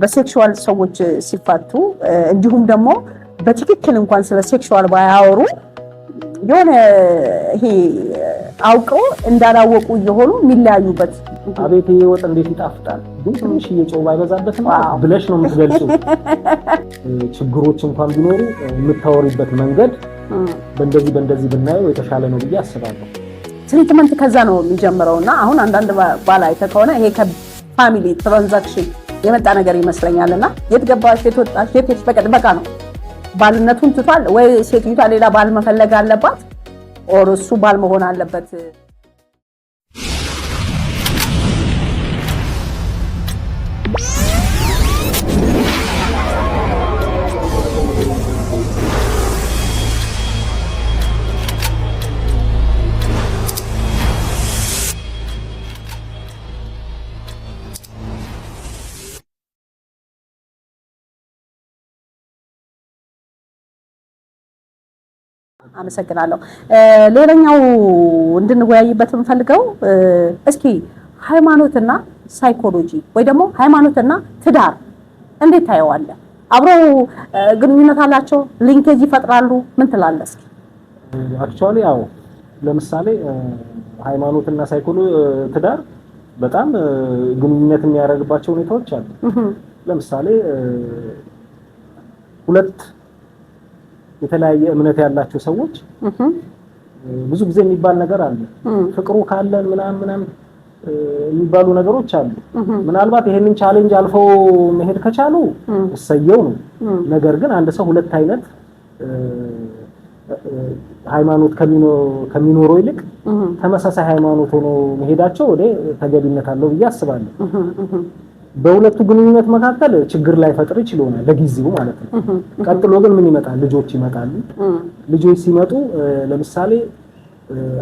በሴክሹዋል ሰዎች ሲፋቱ እንዲሁም ደግሞ በትክክል እንኳን ስለ ሴክሹዋል ባያወሩ የሆነ ይሄ አውቀው እንዳላወቁ እየሆኑ የሚለያዩበት አቤት ወጥ እንዴት ይጣፍጣል ግን ትንሽ እየጨው ባይበዛበትም ብለሽ ነው የምትገልጪው ችግሮች እንኳን ቢኖሩ የምታወሪበት መንገድ በእንደዚህ ብናየው የተሻለ ነው ብዬ አስባለሁ ትሪትመንት ከዛ ነው የሚጀምረውና አሁን አንዳንድ ባላይ ተከሆነ ይሄ ከፋሚሊ ትራንዛክሽን የመጣ ነገር ይመስለኛልና የት ገባሽ የት ወጣሽ የት በቃ ነው ባልነቱን ትቷል ወይ ሴትዮዋ ሌላ ባል መፈለግ አለባት ኦር እሱ ባል መሆን አለበት አመሰግናለሁ ሌላኛው እንድንወያይበት እንፈልገው እስኪ ሃይማኖትና ሳይኮሎጂ ወይ ደግሞ ሃይማኖትና ትዳር እንዴት ታየዋለ አብረው ግንኙነት አላቸው ሊንኬጅ ይፈጥራሉ ምን ትላለህ እስኪ አክቹአሊ ያው ለምሳሌ ሃይማኖትና ሳይኮሎጂ ትዳር በጣም ግንኙነት የሚያደርግባቸው ሁኔታዎች አሉ ለምሳሌ ሁለት የተለያየ እምነት ያላቸው ሰዎች ብዙ ጊዜ የሚባል ነገር አለ ፍቅሩ ካለን ምናምን የሚባሉ ነገሮች አሉ ምናልባት ይሄንን ቻሌንጅ አልፈው መሄድ ከቻሉ እሰየው ነው ነገር ግን አንድ ሰው ሁለት አይነት ሃይማኖት ከሚኖረው ይልቅ ተመሳሳይ ሃይማኖት ሆኖ መሄዳቸው ወደ ተገቢነት አለው ብዬ አስባለሁ በሁለቱ ግንኙነት መካከል ችግር ላይ ፈጥር ይችላል ለጊዜው ማለት ነው ቀጥሎ ግን ምን ይመጣል ልጆች ይመጣሉ ልጆች ሲመጡ ለምሳሌ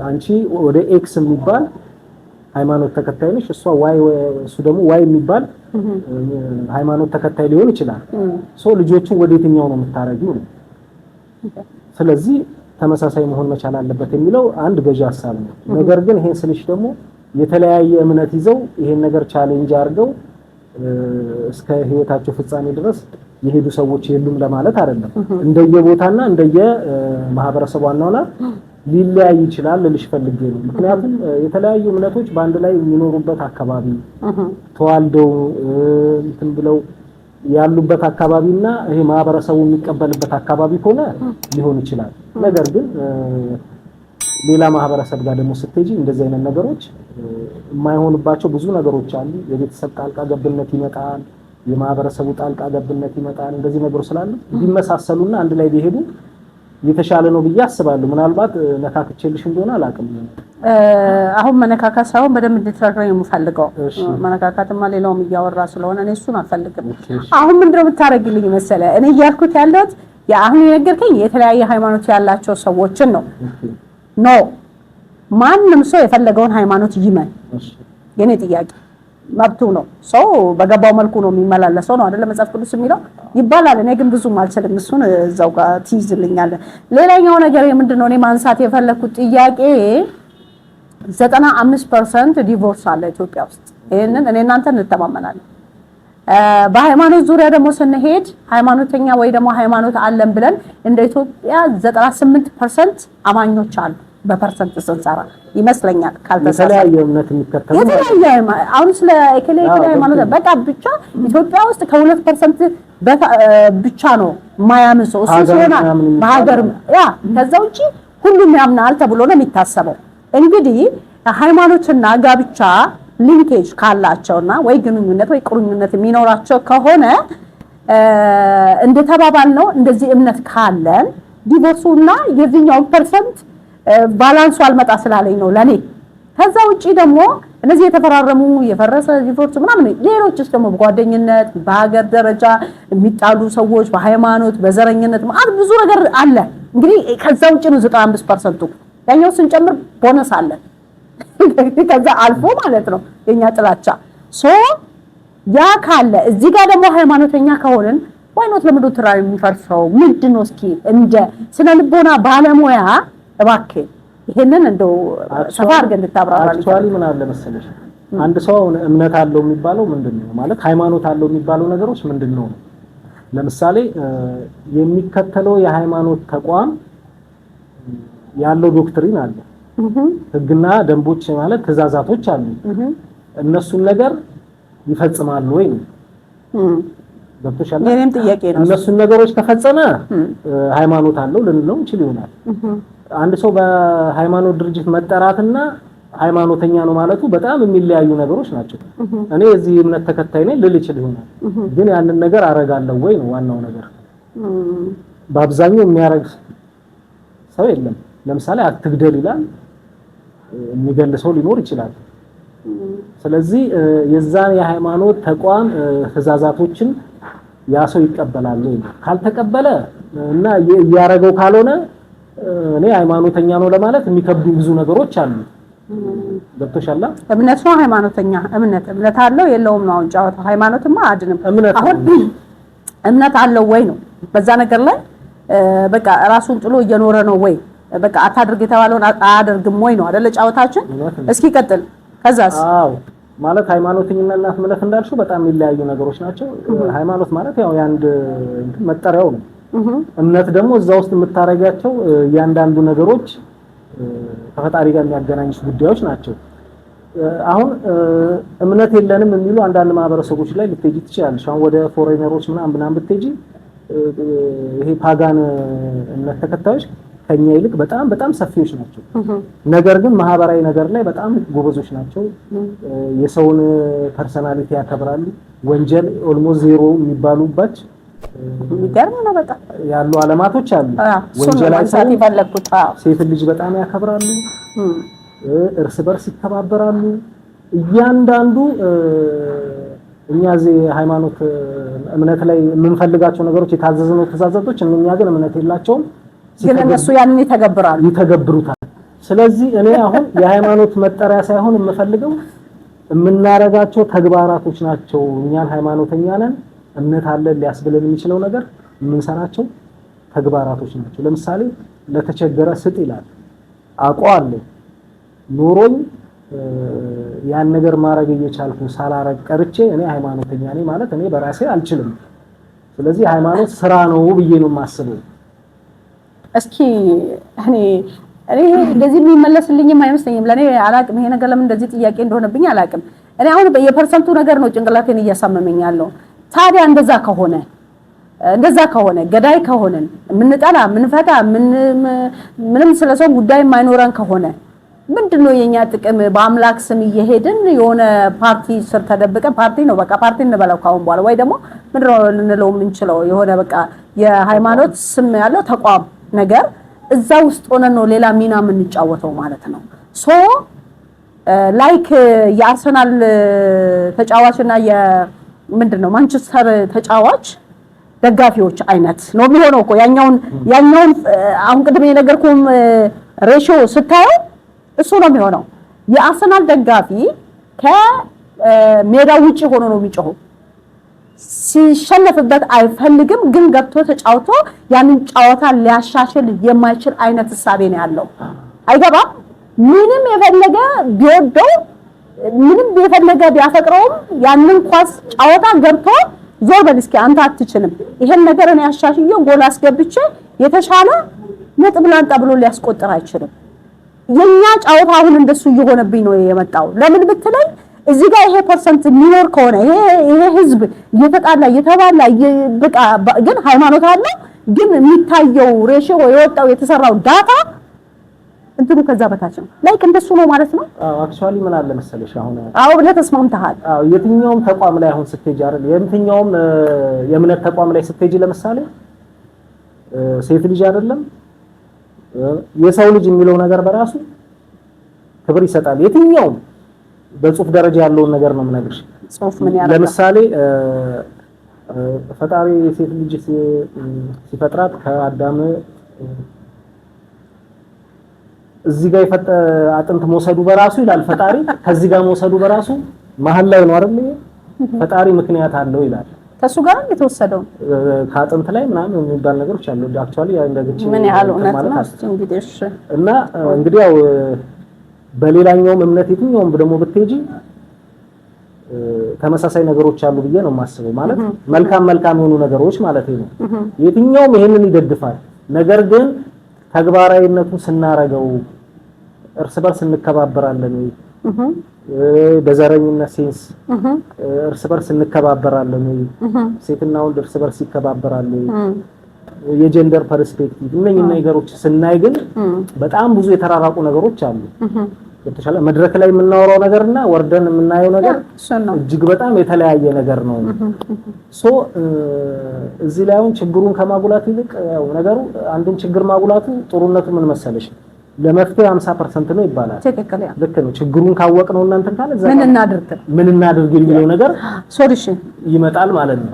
አንቺ ወደ ኤክስ የሚባል ሃይማኖት ተከታይ ነሽ እሱ ደግሞ ዋይ የሚባል ሃይማኖት ተከታይ ሊሆን ይችላል ሶ ልጆቹን ወደ የትኛው ነው የምታረጊው ስለዚህ ተመሳሳይ መሆን መቻል አለበት የሚለው አንድ ገዢ ሐሳብ ነው ነገር ግን ይሄን ስልሽ ደግሞ የተለያየ እምነት ይዘው ይሄን ነገር ቻሌንጅ አድርገው እስከ ህይወታቸው ፍጻሜ ድረስ የሄዱ ሰዎች የሉም ለማለት አይደለም እንደየቦታና እንደየማህበረሰቡ አናውና ሊለያይ ይችላል ልልሽ ፈልጌ ነው ምክንያቱም የተለያዩ እምነቶች በአንድ ላይ የሚኖሩበት አካባቢ ተዋልደው እንትን ብለው ያሉበት አካባቢና ይሄ ማህበረሰቡ የሚቀበልበት አካባቢ ሆነ ሊሆን ይችላል ነገር ግን ሌላ ማህበረሰብ ጋር ደግሞ ስትሄጂ እንደዚህ አይነት ነገሮች የማይሆንባቸው ብዙ ነገሮች አሉ የቤተሰብ ጣልቃ ገብነት ይመጣል የማህበረሰቡ ጣልቃ ገብነት ይመጣል እንደዚህ ነገሮች ስላሉ ቢመሳሰሉና አንድ ላይ ቢሄዱ የተሻለ ነው ብዬ አስባለሁ ምናልባት ነካክቼልሽ እንደሆነ አላውቅም አሁን መነካካት ሳይሆን በደንብ እንድትረዳኝ የምፈልገው መነካካትማ ሌላውም እያወራ ስለሆነ እኔ እሱን አልፈልግም አሁን ምንድነው የምታረግልኝ መሰለ እኔ እያልኩት ያለሁት አሁን የነገርከኝ የተለያየ ሃይማኖት ያላቸው ሰዎችን ነው ኖ ማንንም ሰው የፈለገውን ሃይማኖት ይመን የኔ ጥያቄ መብቱ ነው ሰው በገባው መልኩ ነው የሚመላለሰው ነው አይደል መጽሐፍ ቅዱስ የሚለው ይባላል እኔ ግን ብዙም አልችልም እሱን እዛው ጋር ትይዝልኛል ሌላኛው ነገር ምንድነው እኔ ማንሳት የፈለኩት ጥያቄ 95% ዲቮርስ አለ ኢትዮጵያ ውስጥ ይሄንን እኔ እናንተ እንተማመናለን በሃይማኖት ዙሪያ ደግሞ ስንሄድ ሃይማኖተኛ ወይ ደግሞ ሃይማኖት አለን ብለን እንደ ኢትዮጵያ 98% አማኞች አሉ በፐርሰንት ስንሰራ ይመስለኛል ካልተሰለየ እምነት የሚከተሉ አሁን ስለ እከሌ ሃይማኖት በቃ ብቻ ኢትዮጵያ ውስጥ ከ2% ብቻ ነው ማያምን ሰው እሱ ስለሆነ በሀገር ከዛ ውጪ ሁሉም ያምናል ተብሎ ነው የሚታሰበው እንግዲህ ሃይማኖትና ጋብቻ ሊንኬጅ ካላቸውና ወይ ግንኙነት ወይ ቁርኝነት የሚኖራቸው ከሆነ እንደተባባል ነው እንደዚህ እምነት ካለን ዲቮርሱና የዚህኛው ፐርሰንት ባላንሱ አልመጣ ስላለኝ ነው ለኔ ከዛ ውጪ ደግሞ እነዚህ የተፈራረሙ የፈረሰ ዲቮርስ ምናምን ሌሎችስ ደግሞ በጓደኝነት በሀገር ደረጃ የሚጣሉ ሰዎች በሃይማኖት በዘረኝነት ማለት ብዙ ነገር አለ እንግዲህ ከዛ ውጪ ነው 95% ያኛው ስንጨምር ቦነስ አለ ከዛ አልፎ ማለት ነው የኛ ጥላቻ ሶ ያ ካለ እዚህ ጋር ደግሞ ሃይማኖተኛ ከሆነን ዋይኖት ለምዶ ትራይ የሚፈርሰው ምንድነው እስኪ እንደ ስነ ልቦና ባለሙያ እባክህ ይሄንን እንደው ሰፋ አድርገን እንድታብራራልኝ አክቹአሊ ምን አለ መሰለሽ አንድ ሰው እምነት አለው የሚባለው ምንድነው ማለት ሃይማኖት አለው የሚባለው ነገሮች ምንድነው? ለምሳሌ የሚከተለው የሃይማኖት ተቋም ያለው ዶክትሪን አለ። ህግና ደንቦች ማለት ትእዛዛቶች አሉ። እነሱን ነገር ይፈጽማሉ ወይ ነው? ገብቶሻል? የኔም ጥያቄ ነው። እነሱን ነገሮች ከፈጸመ ሃይማኖት አለው ልንለው እንችል ይሆናል። አንድ ሰው በሃይማኖት ድርጅት መጠራትና ሃይማኖተኛ ነው ማለቱ በጣም የሚለያዩ ነገሮች ናቸው። እኔ እዚህ እምነት ተከታይ ነኝ ልል ይችል ይሆናል፣ ግን ያንን ነገር አረጋለሁ ወይ ነው ዋናው ነገር። በአብዛኛው የሚያረግ ሰው የለም። ለምሳሌ አትግደል ይላል፣ የሚገል ሰው ሊኖር ይችላል። ስለዚህ የዛን የሃይማኖት ተቋም ትእዛዛቶችን ያ ሰው ይቀበላል ወይ? ካልተቀበለ እና ያረገው ካልሆነ እኔ ሃይማኖተኛ ነው ለማለት የሚከብዱ ብዙ ነገሮች አሉ። ገብቶሻል? እምነት ነው ሃይማኖተኛ እምነት አለው የለውም ነው ጫወታው። ሃይማኖትማ አድንም አሁን እምነት አለው ወይ ነው በዛ ነገር ላይ በቃ ራሱን ጥሎ እየኖረ ነው ወይ በቃ አታድርግ የተባለውን አያደርግም ወይ ነው አይደለ ጫወታችን። እስኪ ቀጥል። ከዛስ? አዎ ማለት ሃይማኖተኛና እምነት እንዳልሽው በጣም የሚለያዩ ነገሮች ናቸው። ሃይማኖት ማለት ያው የአንድ መጠሪያው ነው። እምነት ደግሞ እዛ ውስጥ የምታረጋቸው እያንዳንዱ ነገሮች ከፈጣሪ ጋር የሚያገናኙ ጉዳዮች ናቸው። አሁን እምነት የለንም የሚሉ አንዳንድ ማህበረሰቦች ላይ ልትሄጂ ትችላለሽ። አሁን ወደ ፎሬነሮች ምናምን ብትሄጂ ይሄ ፓጋን እምነት ተከታዮች ከኛ ይልቅ በጣም ሰፊዎች ናቸው። ነገር ግን ማህበራዊ ነገር ላይ በጣም ጎበዞች ናቸው። የሰውን ፐርሰናሊቲ ያከብራሉ። ወንጀል ኦልሞስት ዜሮ የሚባሉበት የሚገርም ነው በጣም ያሉ አለማቶች አሉ። ወንጀል አይሰሩም። ሴት ልጅ በጣም ያከብራሉ። እርስ በርስ ይተባበራሉ። እያንዳንዱ እኛ እዚህ ሃይማኖት እምነት ላይ የምንፈልጋቸው ነገሮች የታዘዝነው ትእዛዛቶች እኛ ግን እምነት የላቸውም። ግን እነሱ ያንን ይተገብሩታል። ስለዚህ እኔ አሁን የሃይማኖት መጠሪያ ሳይሆን የምፈልገው የምናረጋቸው ተግባራቶች ናቸው። እኛን ሃይማኖተኛ ነን እምነት አለን ሊያስብለን የሚችለው ነገር የምንሰራቸው ተግባራቶች ናቸው። ለምሳሌ ለተቸገረ ስጥ ይላል። አውቀዋለሁ ኖሮኝ ያን ነገር ማድረግ እየቻልኩ ሳላረግ ቀርቼ እኔ ሃይማኖተኛ ነኝ ማለት እኔ በራሴ አልችልም። ስለዚህ ሃይማኖት ስራ ነው ብዬ ነው የማስበው። እስኪ እኔ እንደዚህ የሚመለስልኝም አይመስለኝም። ለኔ አላቅም ይሄ ነገር ለምን እንደዚህ ጥያቄ እንደሆነብኝ አላቅም። እኔ አሁን በየፐርሰንቱ ነገር ነው ጭንቅላቴን እያሳመመኝ ያለው። ታዲያ እንደዛ ከሆነ ገዳይ ከሆነን ምንጠላ ምንፈታ ምንም ስለሰው ጉዳይ የማይኖረን ከሆነ ምንድነው የኛ ጥቅም? በአምላክ ስም እየሄድን የሆነ ፓርቲ ስር ተደብቀን ፓርቲ ነው በቃ ፓርቲ እንበላው ካሁን በኋላ ወይ ደግሞ ምንድነው ልንለው የምንችለው የሆነ በቃ የሃይማኖት ስም ያለው ተቋም ነገር እዛ ውስጥ ሆነን ነው ሌላ ሚና የምንጫወተው ማለት ነው። ሶ ላይክ የአርሰናል ተጫዋችና ምንድነው ማንቸስተር ተጫዋች ደጋፊዎች አይነት ነው የሚሆነው እኮ ያኛውን አሁን ቅድም የነገርኩም ሬሽዮ ስታየው እሱ ነው የሚሆነው። የአርሰናል ደጋፊ ከሜዳው ውጪ ሆኖ ነው የሚጮኸው። ሲሸነፍበት አይፈልግም፣ ግን ገብቶ ተጫውቶ ያንን ጨዋታ ሊያሻሽል የማይችል አይነት እሳቤ ነው ያለው። አይገባም። ምንም የፈለገ ቢወደው ምንም የፈለገ ቢያፈቅረውም ያንን ኳስ ጨዋታ ገብቶ ዞር በል እስኪ አንተ አትችልም፣ ይሄን ነገር እኔ አሻሽዬው ጎል አስገብቼ የተሻለ ነጥብ ላንጣ ብሎ ሊያስቆጥር አይችልም። የኛ ጨዋታ አሁን እንደሱ እየሆነብኝ ነው የመጣው። ለምን ብትለኝ እዚህ ጋር ይሄ ፐርሰንት ሚኖር ከሆነ ይሄ ህዝብ እየተጣላ እየተባላ በቃ ግን ሃይማኖት አለ፣ ግን የሚታየው ሬሽዮ የወጣው የተሰራው ዳታ እንትኑ ከዛ በታች ነው። ላይክ እንደሱ ነው ማለት ነው። አክቹአሊ ምን አለ መሰለሽ አሁን ብለህ ተስማምተሃል። የትኛውም ተቋም ላይ አሁን ስትሄጂ አይደል የትኛውም የእምነት ተቋም ላይ ስትሄጂ ለምሳሌ ሴት ልጅ አይደለም የሰው ልጅ የሚለው ነገር በራሱ ክብር ይሰጣል። የትኛውም በጽሁፍ ደረጃ ያለውን ነገር ነው የምነግርሽ። ጽሁፍ ምን ያደርጋል? ለምሳሌ ፈጣሪ ሴት ልጅ ሲፈጥራት ከአዳም እዚህ ጋር አጥንት መውሰዱ በራሱ ይላል ፈጣሪ። ከዚህ ጋር መውሰዱ በራሱ መሀል ላይ ነው አይደል? ፈጣሪ ምክንያት አለው ይላል። ከሱ ጋር የተወሰደው ከአጥንት ላይ ምናምን የሚባል ነገሮች አሉ። አክቹአሊ ያ እንደግጭ ምን ያህል እውነት ነው እንግዲህ። እሺ እና እንግዲህ ያው በሌላኛውም እምነት የትኛውም ደግሞ ብትሄጂ ተመሳሳይ ነገሮች አሉ ብዬ ነው የማስበው። ማለት መልካም የሆኑ ነገሮች ማለት ነው። የትኛውም ይሄንን ይደግፋል። ነገር ግን ተግባራዊነቱን ስናረገው እርስ በርስ እንከባበራለን ወይ? በዘረኝነት ሴንስ እርስ በርስ እንከባበራለን ወይ? ሴትና ወንድ እርስ በርስ ይከባበራሉ? የጀንደር ፐርስፔክቲቭ እነኚህ ነገሮች ስናይ ግን በጣም ብዙ የተራራቁ ነገሮች አሉ። በተሻለ መድረክ ላይ የምናወራው ነገርና ወርደን የምናየው ነገር እጅግ በጣም የተለያየ ነገር ነው። እዚህ ላይ አሁን ችግሩን ከማጉላት ይልቅ ያው ነገሩ አንድን ችግር ማጉላቱ ጥሩነቱ ምን መሰለሽ ለመፍትሄ 50% ነው ይባላል። ትክክል ያ ልክ ነው። ችግሩን ካወቅነው እናንተን ካለ ምን እናድርግ የሚለው ነገር ሶሉሽን ይመጣል ማለት ነው።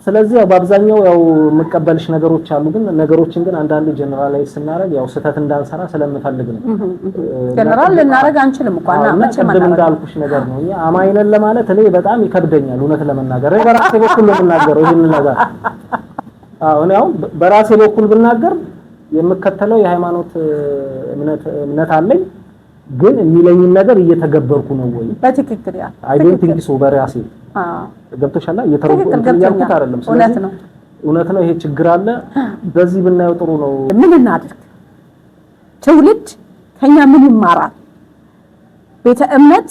ስለዚህ ያው በአብዛኛው ያው መቀበልሽ ነገሮች አሉ፣ ግን ነገሮችን ግን አንዳንድ ጀነራላይዝ ስናደርግ ያው ስህተት እንዳንሰራ ስለምፈልግ ነው። ጀነራል ልናደርግ አንችልም እንኳን መቼም እንዳልኩሽ ነገር ነው። አማይነን ለማለት እኔ በጣም ይከብደኛል እውነት ለመናገር። በራሴ በኩል ነው የምናገረው ይሄን ነገር። እኔ አሁን በራሴ በኩል ብናገር የምከተለው የሃይማኖት እምነት አለኝ፣ ግን የሚለኝን ነገር እየተገበርኩ ነው ወይ? በትክክል ያ አይ ዶንት ቲንክ ሶ በራሴ ገብቶሻል። እየተረጎምኩት አይደለም። ስለዚህ እውነት ነው ይሄ ችግር አለ። በዚህ ብናየው ጥሩ ነው። ምን እናድርግ? ትውልድ ከኛ ምን ይማራል? ቤተ እምነት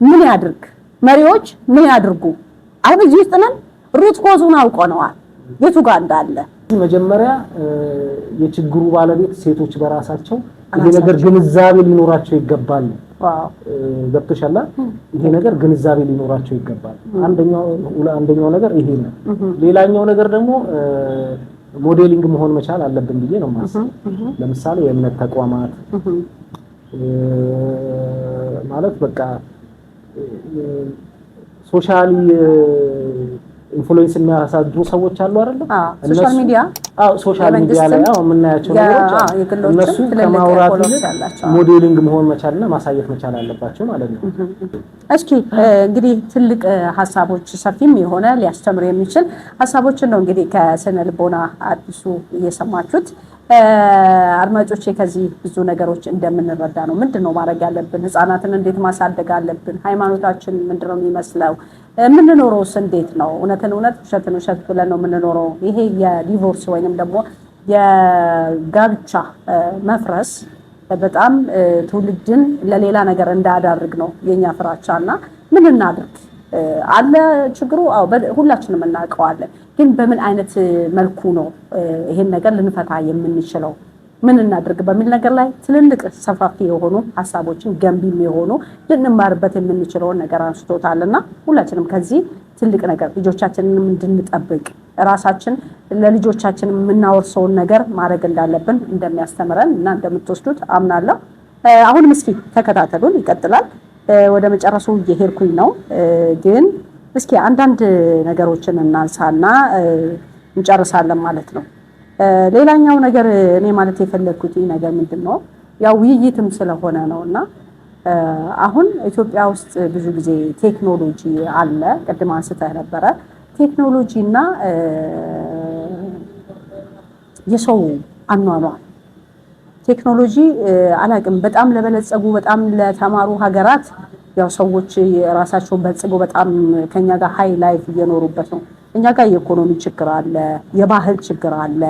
ምን ያድርግ? መሪዎች ምን ያድርጉ? አሁን እዚህ ውስጥ ነን። ሩት ኮዙን አውቀነዋል የቱ ጋር እንዳለ። መጀመሪያ የችግሩ ባለቤት ሴቶች በራሳቸው ይሄ ነገር ግንዛቤ ሊኖራቸው ይገባል። ገብቶሻል። ይሄ ነገር ግንዛቤ ሊኖራቸው ይገባል። አንደኛው ነገር ይሄ ነው። ሌላኛው ነገር ደግሞ ሞዴሊንግ መሆን መቻል አለብን ብዬ ነው የማስበው። ለምሳሌ የእምነት ተቋማት ማለት በቃ ሶሻሊ ኢንፍሉዌንስ የሚያሳድሩ ሰዎች አሉ አይደል? ሶሻል ሚዲያ ሶሻል ሚዲያ ላይ የምናያቸው ነገሮች እነሱ ከማውራት ሞዴሊንግ መሆን መቻልና ማሳየት መቻል አለባቸው ማለት ነው። እስኪ እንግዲህ ትልቅ ሐሳቦች ሰፊም የሆነ ሊያስተምር የሚችል ሐሳቦችን ነው እንግዲህ ከስነ ልቦና አዲሱ እየሰማችሁት። አድማጮቼ ከዚህ ብዙ ነገሮች እንደምንረዳ ነው። ምንድነው ማድረግ ያለብን? ህፃናትን እንዴት ማሳደግ አለብን? ሃይማኖታችን ምንድነው የሚመስለው? የምንኖረውስ እንዴት ነው? እውነትን እውነት ውሸትን ውሸት ብለን ነው የምንኖረው? ይሄ የዲቮርስ ወይንም ደግሞ የጋብቻ መፍረስ በጣም ትውልድን ለሌላ ነገር እንዳያዳርግ ነው የኛ ፍራቻና ምን እናድርግ? አለ ችግሩ። ሁላችንም እናውቀዋለን። ግን በምን አይነት መልኩ ነው ይሄን ነገር ልንፈታ የምንችለው? ምን እናድርግ በሚል ነገር ላይ ትልልቅ ሰፋፊ የሆኑ ሐሳቦችን ገንቢም የሆኑ ልንማርበት የምንችለውን ነገር አንስቶታልና ሁላችንም ከዚህ ትልቅ ነገር ልጆቻችንን እንድንጠብቅ ራሳችን ለልጆቻችን የምናወርሰውን ነገር ማድረግ እንዳለብን እንደሚያስተምረን እና እንደምትወስዱት አምናለሁ። አሁንም እስኪ ተከታተሉን፣ ይቀጥላል። ወደ መጨረሱ እየሄድኩኝ ነው፣ ግን እስኪ አንዳንድ ነገሮችን እናንሳና እንጨርሳለን ማለት ነው። ሌላኛው ነገር እኔ ማለት የፈለኩት ነገር ምንድነው ያው ውይይትም ስለሆነ ነውና አሁን ኢትዮጵያ ውስጥ ብዙ ጊዜ ቴክኖሎጂ አለ። ቅድም አንስተህ ነበረ ቴክኖሎጂና የሰው አኗኗር ቴክኖሎጂ አላቅም በጣም ለበለጸጉ በጣም ለተማሩ ሀገራት ያው ሰዎች ራሳቸውን በልጽገው በጣም ከኛ ጋር ሃይ ላይፍ እየኖሩበት ነው። እኛ ጋር የኢኮኖሚ ችግር አለ፣ የባህል ችግር አለ።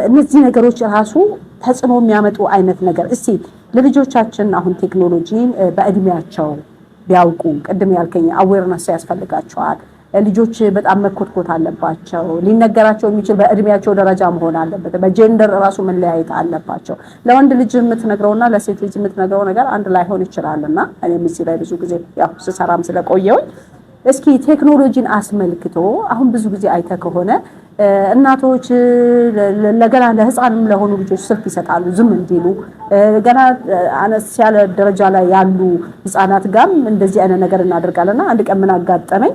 እነዚህ ነገሮች ራሱ ተጽዕኖ የሚያመጡ አይነት ነገር እስቲ ለልጆቻችን አሁን ቴክኖሎጂን በእድሜያቸው ቢያውቁ ቅድም ያልከኝ አዌርነስ ያስፈልጋቸዋል። ልጆች በጣም መኮትኮት አለባቸው። ሊነገራቸው የሚችል በእድሜያቸው ደረጃ መሆን አለበት። በጀንደር ራሱ መለያየት አለባቸው። ለወንድ ልጅ የምትነግረውና ለሴት ልጅ የምትነግረው ነገር አንድ ላይ ሆን ይችላልና እኔም እዚህ ላይ ብዙ ጊዜ ያው ስሰራም ስለቆየሁኝ እስኪ ቴክኖሎጂን አስመልክቶ አሁን ብዙ ጊዜ አይተ ከሆነ እናቶች ለገና ለህፃንም ለሆኑ ልጆች ስልክ ይሰጣሉ ዝም እንዲሉ። ገና አነስ ያለ ደረጃ ላይ ያሉ ህፃናት ጋርም እንደዚህ አይነት ነገር እናደርጋለንና አንድ ቀን ምን አጋጠመኝ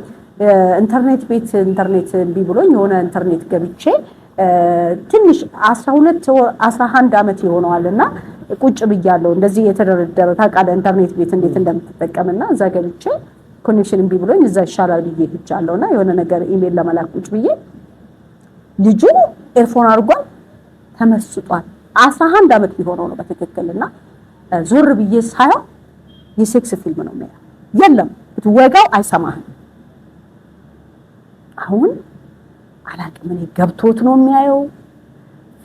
ኢንተርኔት ቤት ኢንተርኔት እምቢ ብሎኝ የሆነ ኢንተርኔት ገብቼ ትንሽ 12 ወር 11 አመት ይሆነዋልና ቁጭ ብያለሁ። እንደዚህ የተደረደረ ታውቃለህ ኢንተርኔት ቤት እንዴት እንደምትጠቀምና እዛ ገብቼ ኮኔክሽን እምቢ ብሎኝ እዛ ይሻላል ብዬ ሄጃለሁና የሆነ ነገር ኢሜል ለመላክ ቁጭ ብዬ ልጁ ኤርፎን አድርጓል ተመስጧል። 11 አመት ቢሆነው ነው በትክክልና ዞር ብዬ ሳየው የሴክስ ፊልም ነው የሚያየው። የለም ብትወጋው አይሰማህም። አሁን አላቅም እኔ ገብቶት ነው የሚያየው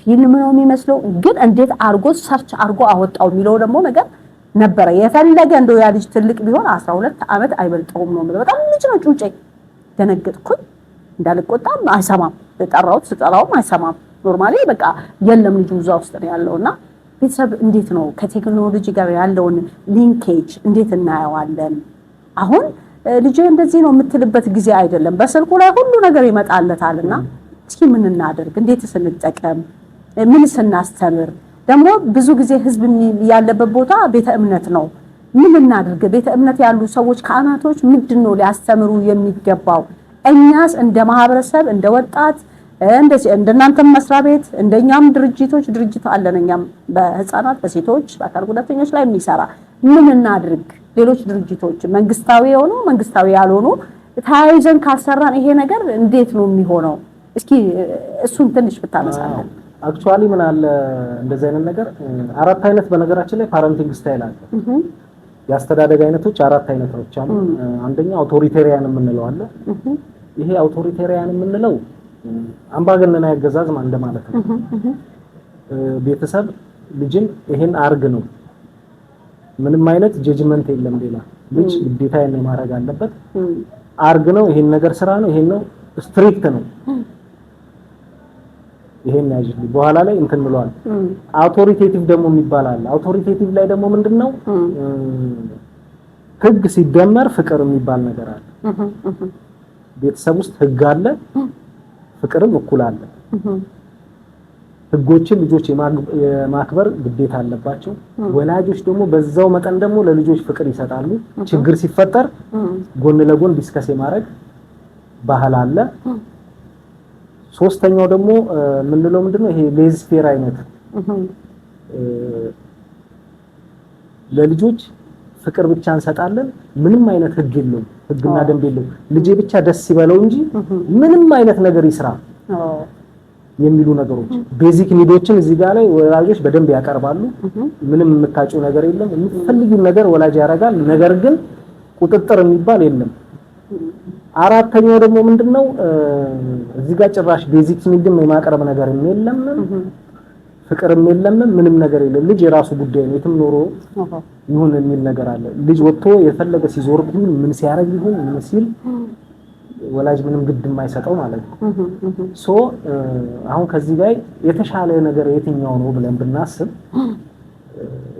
ፊልም ነው የሚመስለው ግን እንዴት አርጎ ሰርች አርጎ አወጣው የሚለው ደግሞ ነገር ነበረ። የፈለገ እንደው ያ ልጅ ትልቅ ቢሆን 12 ዓመት አይበልጠውም ነው በጣም ልጅ ነው ጩጬ ደነገጥኩኝ። እንዳልቆጣም አይሰማም ስጠራውም አይሰማም። ኖርማሊ በቃ የለም ልጁ እዛ ውስጥ ነው ያለውና ቤተሰብ እንዴት ነው ከቴክኖሎጂ ጋር ያለውን ሊንኬጅ እንዴት እናየዋለን? አሁን ልጅ እንደዚህ ነው የምትልበት ጊዜ አይደለም። በስልኩ ላይ ሁሉ ነገር ይመጣለታልና እስኪ ምን እናደርግ? እንዴትስ እንጠቀም? ምን ስናስተምር? ደግሞ ብዙ ጊዜ ህዝብ ያለበት ቦታ ቤተ እምነት ነው። ምን እናድርግ? ቤተ እምነት ያሉ ሰዎች ካህናቶች ምንድነው ሊያስተምሩ የሚገባው? እኛስ እንደ ማህበረሰብ እንደ ወጣት እንደናንተም መስሪያ ቤት እንደኛም ድርጅት አለን። እኛም በህፃናት በሴቶች በአካል ጉዳተኞች ላይ የሚሰራ ምን እናድርግ? ሌሎች ድርጅቶች መንግስታዊ የሆኑ መንግስታዊ ያልሆኑ ተያይዘን ካሰራን ይሄ ነገር እንዴት ነው የሚሆነው? እስኪ እሱን ትንሽ ብታነሳለን። አክቹአሊ ምን አለ እንደዚህ አይነት ነገር አራት አይነት በነገራችን ላይ ፓረንቲንግ ስታይል አለ። የአስተዳደግ አይነቶች አራት አይነቶች አሉ። አንደኛው አውቶሪቴሪያን የምንለው አለ። ይሄ አውቶሪቴሪያን የምንለው አምባገነናዊ አገዛዝ ማለት ነው። ቤተሰብ ልጅን ይሄን አርግ ነው፣ ምንም አይነት ጀጅመንት የለም። ሌላ ልጅ ግዴታውን ማድረግ አለበት። አርግ ነው፣ ይሄን ነገር ስራ ነው፣ ይሄን ነው፣ ስትሪክት ነው። ይሄን ያጅልኝ በኋላ ላይ እንትን ብለዋል። አውቶሪቴቲቭ ደግሞ የሚባል አለ። አውቶሪቴቲቭ ላይ ደግሞ ምንድነው ህግ ሲደመር ፍቅር የሚባል ነገር አለ። ቤተሰብ ውስጥ ህግ አለ፣ ፍቅርም እኩል አለ። ህጎችን ልጆች የማክበር ግዴታ አለባቸው። ወላጆች ደግሞ በዛው መጠን ደግሞ ለልጆች ፍቅር ይሰጣሉ። ችግር ሲፈጠር ጎን ለጎን ዲስከስ የማድረግ ባህል አለ። ሶስተኛው ደግሞ ምንድነው ይሄ ሌዝፌር አይነት ለልጆች ፍቅር ብቻ እንሰጣለን። ምንም አይነት ህግ የለውም፣ ህግና ደንብ የለውም። ልጄ ብቻ ደስ ይበለው እንጂ ምንም አይነት ነገር ይስራ የሚሉ ነገሮች ቤዚክ ኒዶችን እዚህ ጋር ላይ ወላጆች በደንብ ያቀርባሉ። ምንም የምታጭው ነገር የለም። የምትፈልጊው ነገር ወላጅ ያደርጋል። ነገር ግን ቁጥጥር የሚባል የለም። አራተኛው ደግሞ ምንድነው እዚህ ጋር ጭራሽ ቤዚክ ኒድም የማቀረብ ነገር የለም፣ ፍቅርም የለም፣ ምንም ነገር የለም። ልጅ የራሱ ጉዳይ ነው፣ የትም ኖሮ ይሁን የሚል ነገር አለ። ልጅ ወጥቶ የፈለገ ሲዞር ይሁን ምን ሲያረግ ይሁን ምን ሲል ወላጅ ምንም ግድ የማይሰጠው ማለት ነው። ሶ አሁን ከዚህ ጋር የተሻለ ነገር የትኛው ነው ብለን ብናስብ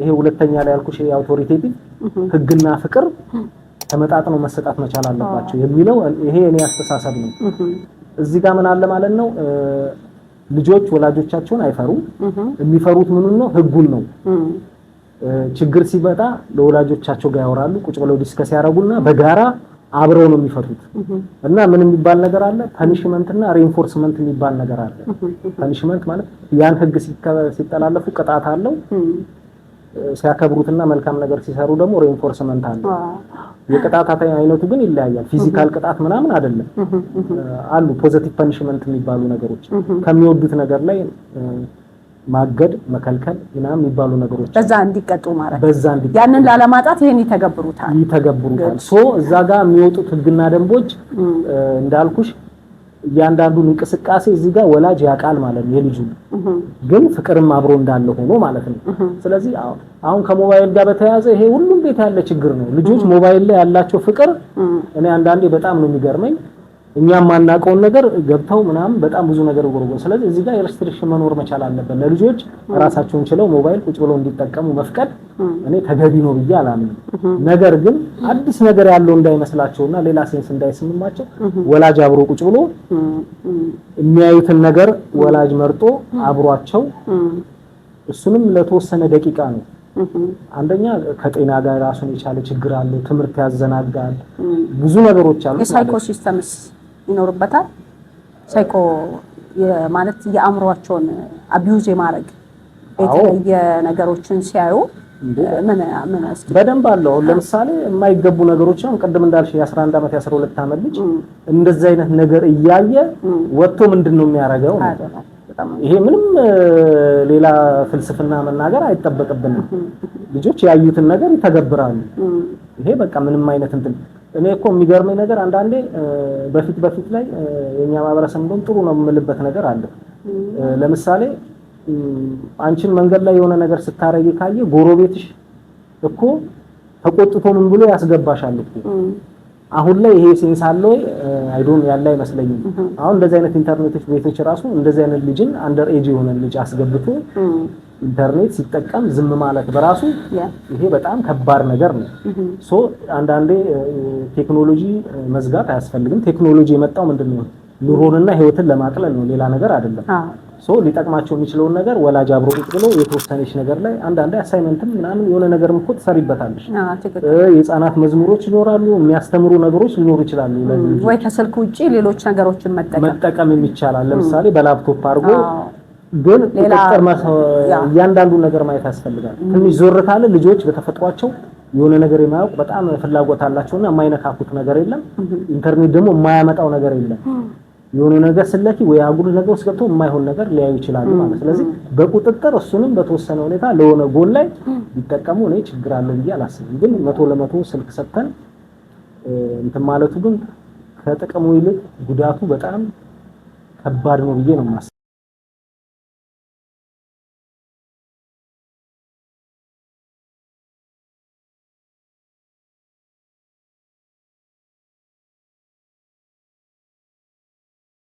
ይሄ ሁለተኛ ላይ ያልኩሽ አውቶሪቴቲቭ ህግና ፍቅር ተመጣጥነው መሰጣት መቻል አለባቸው የሚለው ይሄ እኔ አስተሳሰብ ነው። እዚህ ጋር ምን አለ ማለት ነው ልጆች ወላጆቻቸውን አይፈሩ። የሚፈሩት ምኑን ነው? ህጉን ነው። ችግር ሲመጣ ለወላጆቻቸው ጋር ያወራሉ። ቁጭ ብለው ዲስከስ ያደርጉና በጋራ አብረው ነው የሚፈቱት። እና ምን የሚባል ነገር አለ? ፐኒሽመንት እና ሪኢንፎርስመንት የሚባል ነገር አለ። ፐኒሽመንት ማለት ያን ህግ ሲተላለፉ ቅጣት አለው። ሲያከብሩትና መልካም ነገር ሲሰሩ ደግሞ ሪኢንፎርስመንት አለ። የቅጣት አይነቱ ግን ይለያያል። ፊዚካል ቅጣት ምናምን አይደለም። አሉ ፖዚቲቭ ፐኒሽመንት የሚባሉ ነገሮች ከሚወዱት ነገር ላይ ማገድ፣ መከልከል ምናምን የሚባሉ ነገሮች በዛ እንዲቀጡ ማለት ያንን ላለማጣት ይሄን ይተገብሩታል። ሶ እዛ ጋር የሚወጡት ህግና ደንቦች እንዳልኩሽ እያንዳንዱን እንቅስቃሴ እዚህ ጋር ወላጅ ያውቃል ማለት ነው። የልጁ ግን ፍቅርም አብሮ እንዳለ ሆኖ ማለት ነው። ስለዚህ አሁን ከሞባይል ጋር በተያያዘ ይሄ ሁሉም ቤት ያለ ችግር ነው። ልጆች ሞባይል ላይ ያላቸው ፍቅር እኔ አንዳንዴ በጣም ነው የሚገርመኝ። እኛም ማናውቀውን ነገር ገብተው ምናምን በጣም ብዙ ነገር ጎርጎ። ስለዚህ እዚህ ጋር የሬስትሪክሽን መኖር መቻል አለበት። ለልጆች ራሳቸውን ችለው ሞባይል ቁጭ ብለው እንዲጠቀሙ መፍቀድ እኔ ተገቢ ነው ብዬ አላምንም። ነገር ግን አዲስ ነገር ያለው እንዳይመስላቸውና ሌላ ሴንስ እንዳይስምማቸው ወላጅ አብሮ ቁጭ ብሎ የሚያዩትን ነገር ወላጅ መርጦ አብሯቸው እሱንም ለተወሰነ ደቂቃ ነው። አንደኛ ከጤና ጋር ራሱን የቻለ ችግር አለ። ትምህርት ያዘናጋል። ብዙ ነገሮች አሉ። የሳይኮ ሲስተምስ ይኖርበታል። ሳይኮ ማለት የአእምሮአቸውን አቢዩዝ የማድረግ የተለየ ነገሮችን ሲያዩ ምን በደንብ አለው። ለምሳሌ የማይገቡ ነገሮች አሁን ቅድም እንዳልሽ የ11 ዓመት የ12 ዓመት ልጅ እንደዚህ አይነት ነገር እያየ ወጥቶ ምንድነው የሚያደርገው? ይሄ ምንም ሌላ ፍልስፍና መናገር አይጠበቅብንም። ልጆች ያዩትን ነገር ይተገብራሉ። ይሄ በቃ ምንም አይነት እንትን እኔ እኮ የሚገርመኝ ነገር አንዳንዴ በፊት ላይ የኛ ማህበረሰብ እንደውም ጥሩ ነው የምልበት ነገር አለ። ለምሳሌ አንቺን መንገድ ላይ የሆነ ነገር ስታረጊ ካየ ጎረቤትሽ እኮ ተቆጥቶ ምን ብሎ ያስገባሻል እኮ። አሁን ላይ ይሄ ሴንስ አለ ወይ አይዶን ያለ አይመስለኝም። አሁን እንደዚህ አይነት ኢንተርኔቶች ቤቶች ራሱ እንደዚህ አይነት ልጅን አንደር ኤጅ የሆነ ልጅ አስገብቶ ኢንተርኔት ሲጠቀም ዝም ማለት በራሱ ይሄ በጣም ከባድ ነገር ነው። ሶ አንዳንዴ ቴክኖሎጂ መዝጋት አያስፈልግም። ቴክኖሎጂ የመጣው ምንድነው ኑሮንና ህይወትን ለማቅለል ነው፣ ሌላ ነገር አይደለም። ሶ ሊጠቅማቸው የሚችለውን ነገር ወላጅ አብሮ ቁጭ ብሎ የተወሰነች ነገር ላይ አንዳንዴ አሳይመንትም ምናምን የሆነ ነገር እኮ ትሰሪበታለሽ። የህፃናት መዝሙሮች ይኖራሉ፣ የሚያስተምሩ ነገሮች ሊኖሩ ይችላሉ። ወይ ከስልክ ውጪ ሌሎች ነገሮችን መጠቀም ይቻላል። ለምሳሌ በላፕቶፕ አድርጎ ግን ቁጥጥር እያንዳንዱ ነገር ማየት ያስፈልጋል። ትንሽ ዞር ካለ ልጆች በተፈጥሯቸው የሆነ ነገር የማያውቅ በጣም ፍላጎት አላቸውና የማይነካኩት ነገር የለም። ኢንተርኔት ደግሞ የማያመጣው ነገር የለም። የሆነ ነገር ስለኪ ወይ አጉል ነገር ውስጥ ገብቶ የማይሆን ነገር ሊያዩ ይችላሉ ማለት። ስለዚህ በቁጥጥር እሱንም በተወሰነ ሁኔታ ለሆነ ጎል ላይ ቢጠቀሙ እኔ ችግር አለ ብዬ አላስብም። ግን 100% ስልክ ሰጥተን እንትን ማለቱ ግን ከጥቅሙ ይልቅ ጉዳቱ በጣም ከባድ ነው ብዬ ነው የማስበው።